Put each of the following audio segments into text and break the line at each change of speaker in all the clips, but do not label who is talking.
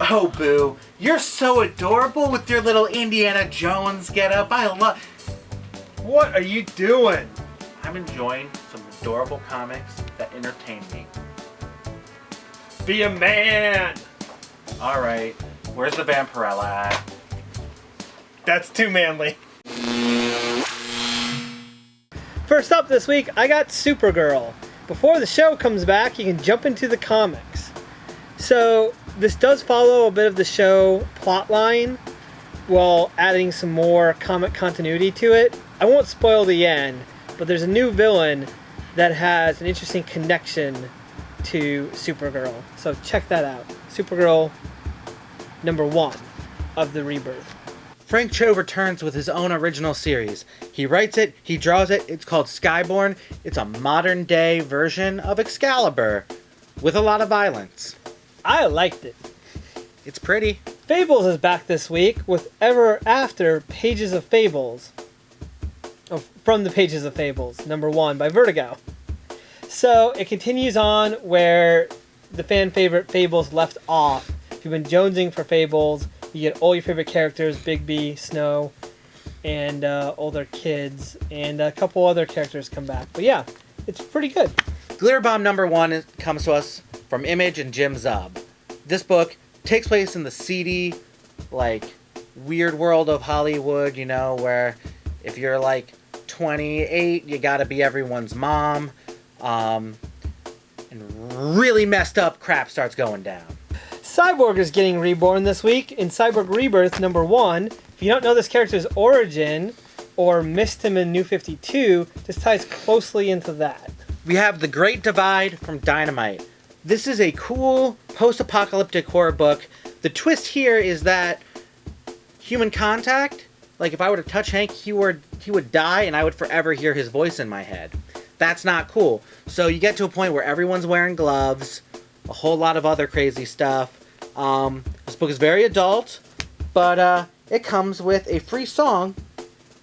Oh, Boo, you're so adorable with your little Indiana Jones getup. I love...
What are you doing?
I'm enjoying some adorable comics that entertain me.
Be a man!
Alright, where's the Vampirella at?
That's too manly.
First up this week, I got Supergirl. Before the show comes back, you can jump into the comics. So, this does follow a bit of the show plotline while adding some more comic continuity to it. I won't spoil the end, but there's a new villain that has an interesting connection to Supergirl. So check that out. Supergirl #1 of the Rebirth.
Frank Cho returns with his own original series. He writes it, he draws it, it's called Skyborn. It's a modern day version of Excalibur with a lot of violence.
I liked it.
It's pretty.
Fables is back this week with Ever After Pages of Fables. Oh, from the Pages of Fables, #1 by Vertigo. So it continues on where the fan favorite Fables left off. If you've been jonesing for Fables, you get all your favorite characters, Bigby, Snow, and all their kids, and a couple other characters come back. But yeah, it's pretty good.
Glitter Bomb #1 comes to us from Image and Jim Zub. This book takes place in the seedy, like, weird world of Hollywood, you know, where if you're like 28, you gotta be everyone's mom, and really messed up crap starts going down.
Cyborg is getting reborn this week in Cyborg Rebirth #1. If you don't know this character's origin or missed him in New 52, this ties closely into that.
We have The Great Divide from Dynamite. This is a cool post-apocalyptic horror book. The twist here is that human contact, like if I were to touch Hank, he would die and I would forever hear his voice in my head. That's not cool. So you get to a point where everyone's wearing gloves, a whole lot of other crazy stuff. This book is very adult, but it comes with a free song.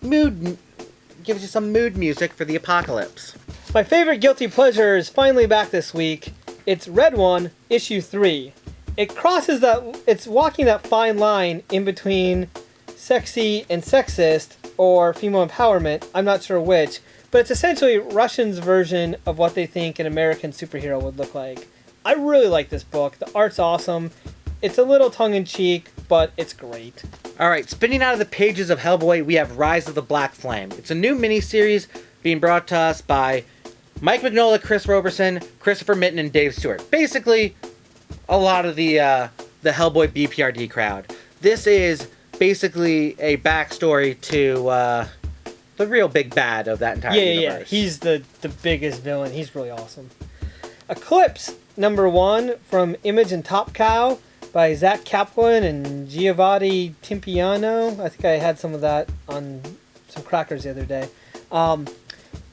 Gives you some mood music for the apocalypse.
My favorite guilty pleasure is finally back this week. It's Red One, issue 3. It's walking that fine line in between sexy and sexist, or female empowerment, I'm not sure which, but it's essentially Russians' version of what they think an American superhero would look like. I really like this book. The art's awesome. It's a little tongue-in-cheek, but it's great.
Alright, spinning out of the pages of Hellboy, we have Rise of the Black Flame. It's a new miniseries being brought to us by Mike Mignola, Chris Roberson, Christopher Mitten, and Dave Stewart. Basically, a lot of the Hellboy BPRD crowd. This is basically a backstory to the real big bad of that entire universe.
Yeah, he's the biggest villain. He's really awesome. Eclipse #1 from Image and Top Cow by Zach Kaplan and Giovanni Timpiano. I think I had some of that on some crackers the other day.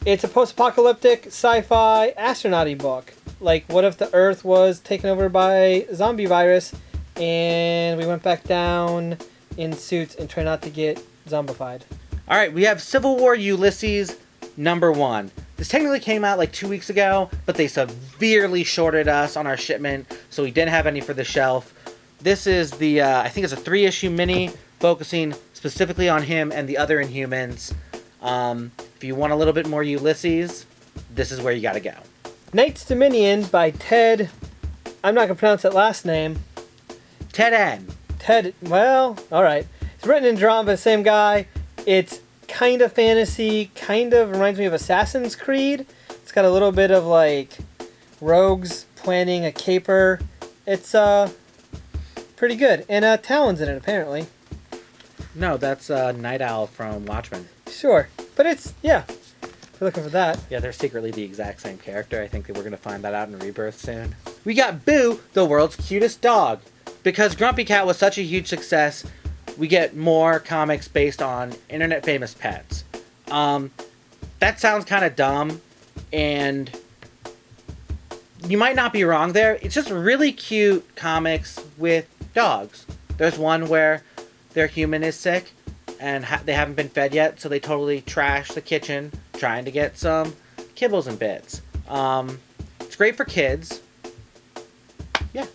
It's a post-apocalyptic sci-fi astronaut-y book. Like, what if the Earth was taken over by a zombie virus and we went back down in suits and try not to get zombified?
Alright, we have Civil War Ulysses #1. This technically came out like 2 weeks ago, but they severely shorted us on our shipment, so we didn't have any for the shelf. This is the, I think it's a 3-issue mini, focusing specifically on him and the other Inhumans. If you want a little bit more Ulysses, this is where you gotta go.
Knight's Dominion by Ted, I'm not going to pronounce that last name.
Ted N.
Ted, well, alright. It's written and drawn by the same guy. It's kind of fantasy, kind of reminds me of Assassin's Creed. It's got a little bit of like rogues planning a caper. It's pretty good. And Talon's in it apparently.
No, that's Night Owl from Watchmen.
Sure. But it's, yeah, if you're looking for that.
Yeah, they're secretly the exact same character. I think that we're going to find that out in Rebirth soon. We got Boo, the world's cutest dog. Because Grumpy Cat was such a huge success, we get more comics based on internet famous pets. That sounds kind of dumb, and you might not be wrong there. It's just really cute comics with dogs. There's one where their human is sick, and they haven't been fed yet, so they totally trash the kitchen trying to get some kibbles and bits. It's great for kids. Yeah.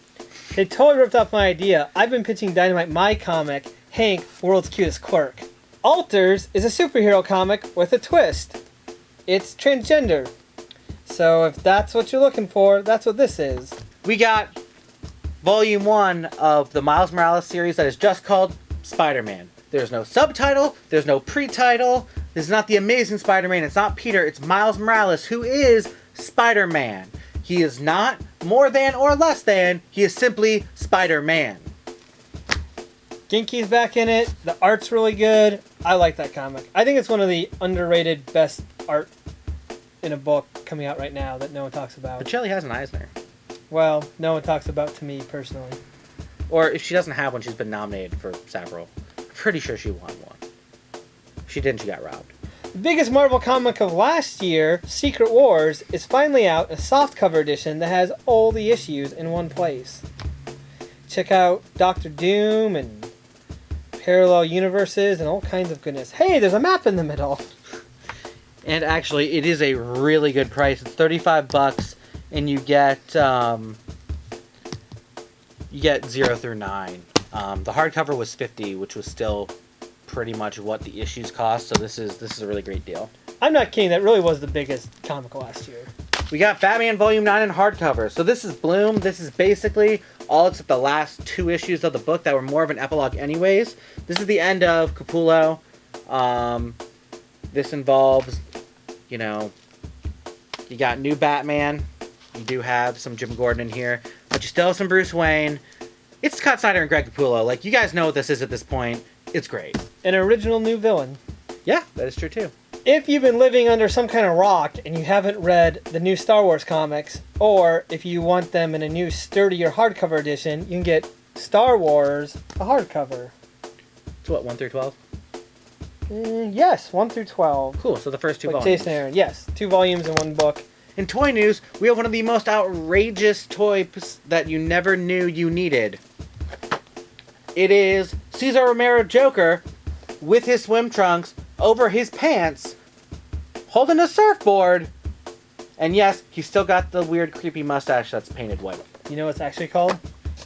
They totally ripped off my idea. I've been pitching Dynamite my comic, Hank, World's Cutest Clerk. Alters is a superhero comic with a twist. It's transgender. So if that's what you're looking for, that's what this is.
We got Volume 1 of the Miles Morales series that is just called Spider-Man. There's no subtitle, there's no pre-title. This is not the Amazing Spider-Man, it's not Peter, it's Miles Morales, who is Spider-Man. He is not more than or less than, he is simply Spider-Man.
Genki's back in it. The art's really good. I like that comic. I think it's one of the underrated best art in a book coming out right now that no one talks about.
But Shelley has an Eisner.
Well, no one talks about to me personally.
Or if she doesn't have one, she's been nominated for several. I'm pretty sure she won one. If she didn't, she got robbed.
The biggest Marvel comic of last year, Secret Wars, is finally out, a softcover edition that has all the issues in one place. Check out Doctor Doom and parallel universes and all kinds of goodness. Hey, there's a map in the middle.
And actually, it is a really good price. It's $35, and you get 0 through 9. The hardcover was $50, which was still pretty much what the issues cost. So this is a really great deal.
I'm not kidding. That really was the biggest comic last year.
We got Batman Volume 9 in hardcover. So this is Bloom. This is basically all except the last 2 issues of the book that were more of an epilogue anyways. This is the end of Capullo. This involves, you got new Batman. You do have some Jim Gordon in here. But you still have some Bruce Wayne. It's Scott Snyder and Greg Capullo. Like, you guys know what this is at this point. It's great.
An original new villain.
Yeah, that is true too.
If you've been living under some kind of rock and you haven't read the new Star Wars comics, or if you want them in a new sturdier hardcover edition, you can get Star Wars, a hardcover.
It's what, 1 through 12?
Yes, 1 through 12.
Cool, so the first 2
Like
volumes.
Jason Aaron, yes. 2 volumes in 1 book.
In toy news, we have one of the most outrageous toys that you never knew you needed. It is Cesar Romero Joker with his swim trunks over his pants, holding a surfboard. And yes, he's still got the weird, creepy mustache that's painted white.
You know what it's actually called?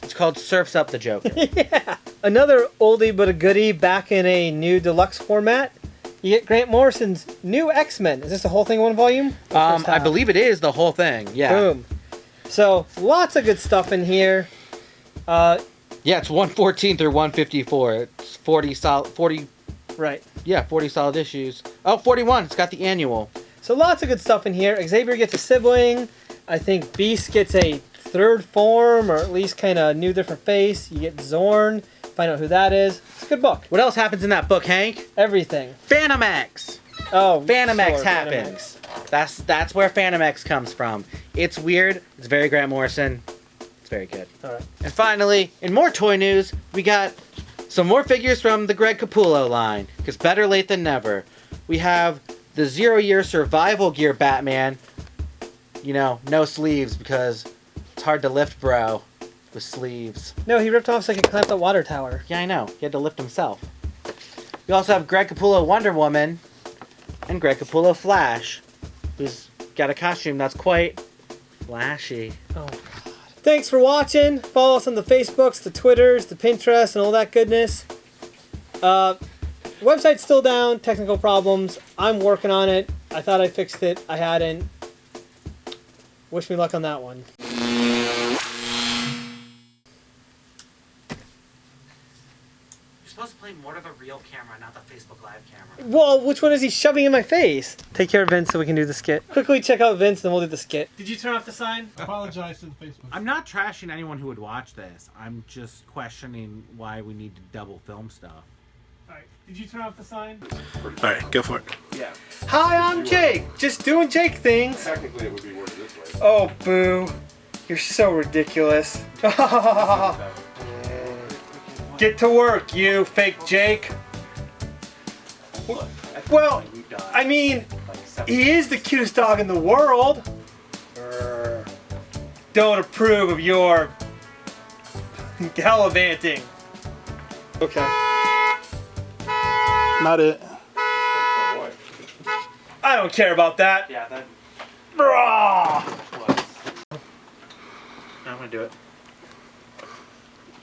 It's called Surfs Up the Joker.
Yeah. Another oldie but a goodie back in a new deluxe format. You get Grant Morrison's new X-Men. Is this the whole thing in 1 volume?
I believe it is the whole thing. Yeah.
Boom. So lots of good stuff in here.
Yeah, it's 114 through 154. It's 40 solid. 40.
Right.
Yeah, 40 solid issues. Oh, 41. It's got the annual.
So lots of good stuff in here. Xavier gets a sibling. I think Beast gets a 3rd form, or at least kind of new different face. You get Zorn. Find out who that is. It's a good book.
What else happens in that book, Hank?
Everything.
Phantom X.
Oh,
Phantom X
sure,
happens.
Phantom X.
That's where Phantom X comes from. It's weird. It's very Grant Morrison. It's very good.
All right.
And finally, in more toy news, we got some more figures from the Greg Capullo line. Because better late than never. We have the 0-year survival gear Batman. No sleeves because it's hard to lift, bro, with sleeves.
No, he ripped off so he could climb the water tower.
Yeah, I know. He had to lift himself. We also have Greg Capullo Wonder Woman and Greg Capullo Flash, who's got a costume that's quite flashy.
Oh, God. Thanks for watching. Follow us on the Facebooks, the Twitters, the Pinterest, and all that goodness. Website's still down. Technical problems. I'm working on it. I thought I fixed it. I hadn't. Wish me luck on that one.
You're supposed to play more to the real camera, not the Facebook Live camera.
Well, which one is he shoving in my face? Take care of Vince so we can do the skit. Quickly check out Vince, then we'll do the skit. Did you turn off the sign?
Apologize to the Facebook.
I'm not trashing anyone who would watch this. I'm just questioning why we need to double film stuff.
Alright, did you turn off the sign?
Alright, go for it.
Yeah.
Hi, I'm Jake. Just doing Jake things.
Technically, it would be worded this way.
Oh, boo. You're so ridiculous. Get to work, you fake Jake. Well, I mean, he is the cutest dog in the world. Don't approve of your gallivanting. Okay.
Not it.
I don't care about that.
Yeah, that
Brah!
was. I'm gonna do it.